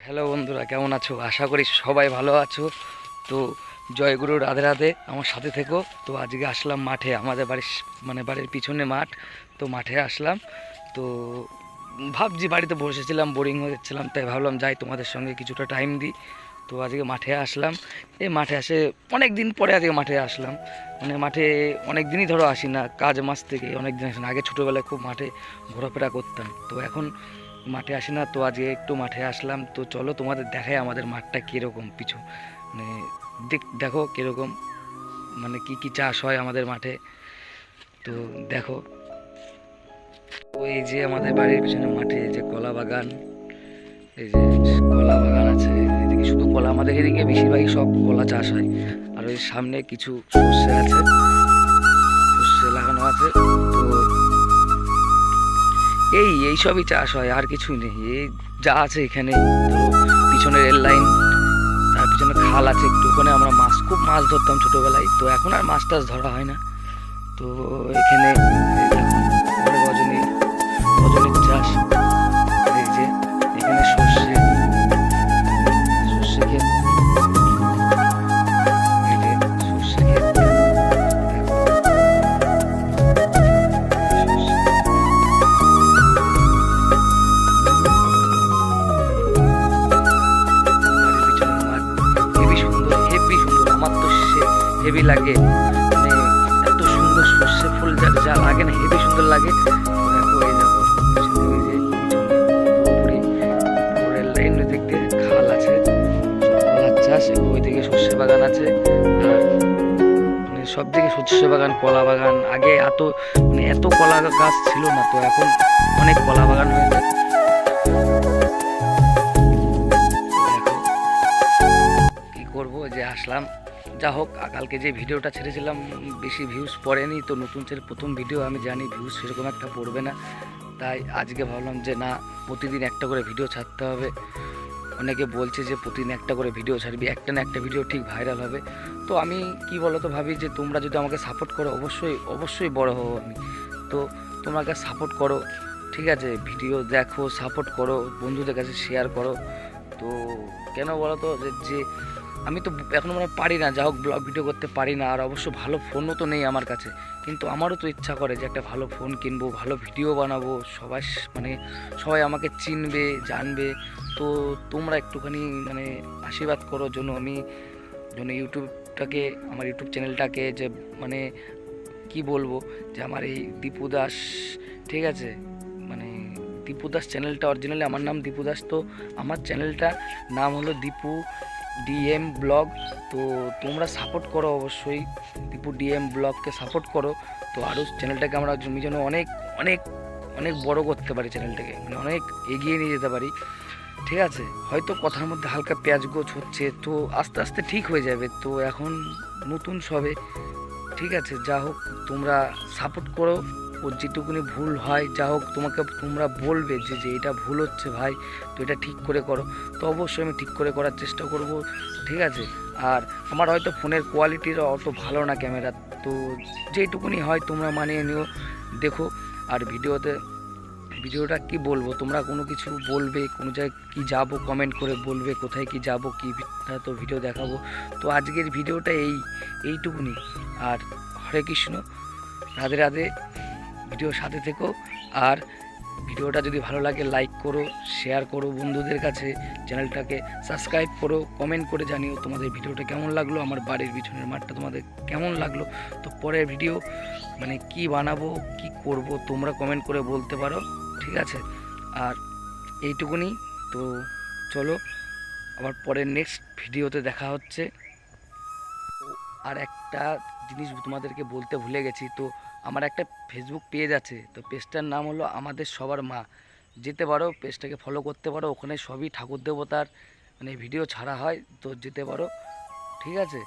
Hello বন্ধুরা, কেমন আছো? আশা করি সবাই ভালো আছো। তো জয়গুরু রাধে রাধে, আমার সাথে থেকো। তো আজকে আসলাম মাঠে, আমাদের বাড়ির বাড়ির পিছনে মাঠ। তো মাঠে আসলাম। তো ভাবছি, বাড়িতে বসেছিলাম, বোরিং হয়ে যাচ্ছিলাম, তাই ভাবলাম যাই তোমাদের সঙ্গে কিছুটা টাইম দিই। তো আজকে মাঠে আসলাম। এই মাঠে আসে অনেক দিন পরে আজকে মাঠে আসলাম। মাঠে অনেক দিনই ধরো আসি না, কাজ মাস থেকে অনেক দিন আসি না। আগে ছোটোবেলায় খুব মাঠে ঘোরাফেরা করতাম, তো এখন মাঠে আসি না। তো আজকে একটু মাঠে আসলাম। তো চলো তোমাদের দেখাই আমাদের মাঠটা কীরকম পিছু, মানে দেখো কীরকম, কি কি চাষ হয় আমাদের মাঠে। তো দেখো, এই যে আমাদের বাড়ির পিছনে মাঠে এই যে কলা বাগান, এই যে কলা বাগান আছে। এদিকে শুধু কলা, আমাদের এদিকে বেশিরভাগই সব কলা চাষ হয়। আর ওই সামনে কিছু সর্ষে আছে, সর্ষে লাগানো আছে। তো এই সবই চাষ হয়, আর কিছুই নেই। এই যা আছে এখানে, ধরো পিছনে রেল লাইন, তার পিছনে খাল আছে একটু, ওখানে আমরা খুব মাছ ধরতাম ছোটোবেলায়। তো এখন আর মাছ টাছ ধরা হয় না। তো এখানে রজনী, রজনীর চাষ। এই যে এখানে সর্ষে, সর্ষে ক্ষেত, এই যে সর্ষে ক্ষেত। দেখো, বাড়ির পিছনের মাঠ হেবি সুন্দর, হেবি সুন্দর। আমার তো হেভি লাগে, মানে এত সুন্দর সর্ষে ফুল যা যা লাগে না, হেবি সুন্দর লাগে। দেখো, এই দেখো পিছনে ওই যে পুরোপুরি রেল লাইন, ওই দিক দিয়ে খাল আছে, কলার চাষ, ওইদিকে সর্ষে বাগান আছে। আর সব দিকে সর্ষে বাগান, কলা বাগান। আগে এত কলা গাছ ছিল না, তো এখন অনেক কলা বাগান হয়েছে। দেখো কি করবো, যে আসলাম। যা হোক, কালকে যে ভিডিওটা ছেড়েছিলাম বেশি ভিউজ পড়েনি। তো নতুন ছেড়ে প্রথম ভিডিও, আমি জানি ভিউজ সেরকম একটা পড়বে না। তাই আজকে ভাবলাম যে না, প্রতিদিন একটা করে ভিডিও ছাড়তে হবে। অনেকে বলছে যে প্রতিদিন একটা করে ভিডিও ছাড়বি, একটা না একটা ভিডিও ঠিক ভাইরাল হবে। তো আমি কি বলো তো ভাবি, যে তোমরা যদি আমাকে সাপোর্ট করো, অবশ্যই অবশ্যই বড় হবো আমি। তো তোমাকে সাপোর্ট করো, ঠিক আছে? ভিডিও দেখো, সাপোর্ট করো, বন্ধুদের কাছে শেয়ার করো। তো কেন বলো তো, যে আমি তো এখন পারি না, যা হোক ব্লগ ভিডিও করতে পারি না। আর অবশ্য ভালো ফোনও তো নেই আমার কাছে, কিন্তু আমারও তো ইচ্ছা করে যে একটা ভালো ফোন কিনবো, ভালো ভিডিও বানাবো, সবাই সবাই আমাকে চিনবে, জানবে। তো তোমরা একটুখানি আশীর্বাদ করো, আমি ইউটিউবটাকে, আমার ইউটিউব চ্যানেলটাকে, যে মানে কি বলবো, যে আমার এই দীপু দাস, ঠিক আছে? মানে দীপু দাস চ্যানেলটা, অরিজিনালি আমার নাম দীপু দাস। তো আমার চ্যানেলটা নাম হলো দীপু ডিএম ব্লগ। তো তোমরা সাপোর্ট করো অবশ্যই, দীপু ডিএম ব্লগকে সাপোর্ট করো। তো আরও চ্যানেলটাকে আমরা যেন অনেক অনেক অনেক বড় করতে পারি, চ্যানেলটাকে অনেক এগিয়ে নিয়ে যেতে পারি, ঠিক আছে? হয়তো কথার মধ্যে হালকা পেঁয়াজ গোছ হচ্ছে, তো আস্তে আস্তে ঠিক হয়ে যাবে। তো এখন নতুন সবে, ঠিক আছে? যা হোক, তোমরা সাপোর্ট করো। ওর যেটুকুনি ভুল হয়, যা হোক, তোমরা বলবে যে যে এটা ভুল হচ্ছে ভাই, তো এটা ঠিক করে করো। তো অবশ্যই আমি ঠিক করে করার চেষ্টা করব, ঠিক আছে? আর আমার হয়তো ফোনের কোয়ালিটির অত ভালো না, ক্যামেরা। তো যেটুকুনি হয় তোমরা মানিয়ে নিও, দেখো। আর ভিডিওটা কি বলবো, তোমরা কোনো কিছু বলবে, কোনো জায়গায় কি যাব কমেন্ট করে বলবে, কোথায় কি যাব, কি তো ভিডিও দেখাবো। তো আজকের ভিডিওটা এইটুকুনি। আর হরে কৃষ্ণ, রাধে রাধে। ভিডিওর সাথে থেকো। আর ভিডিওটা যদি ভালো লাগে লাইক করো, শেয়ার করো বন্ধুদের কাছে, চ্যানেলটাকে সাবস্ক্রাইব করো, কমেন্ট করে জানিও তোমাদের ভিডিওটা কেমন লাগলো, আমার বাড়ির পিছনের মাঠটা তোমাদের কেমন লাগলো। তো পরের ভিডিও কি বানাবো, কি করব, তোমরা কমেন্ট করে বলতে পারো, ঠিক আছে? আর এইটুকুনি। তো চলো, আবার পরের নেক্সট ভিডিওতে দেখা হচ্ছে। আর একটা জিনিস তোমাদেরকে বলতে ভুলে গেছি, তো আমার একটা ফেসবুক পেজ আছে। তো পেজটার নাম হলো আমাদের সবার মা। যেতে পারো, পেজটাকে ফলো করতে পারো, ওখানে সবই ঠাকুর দেবতার ভিডিও ছাড়া হয়। তো যেতে পারো, ঠিক আছে?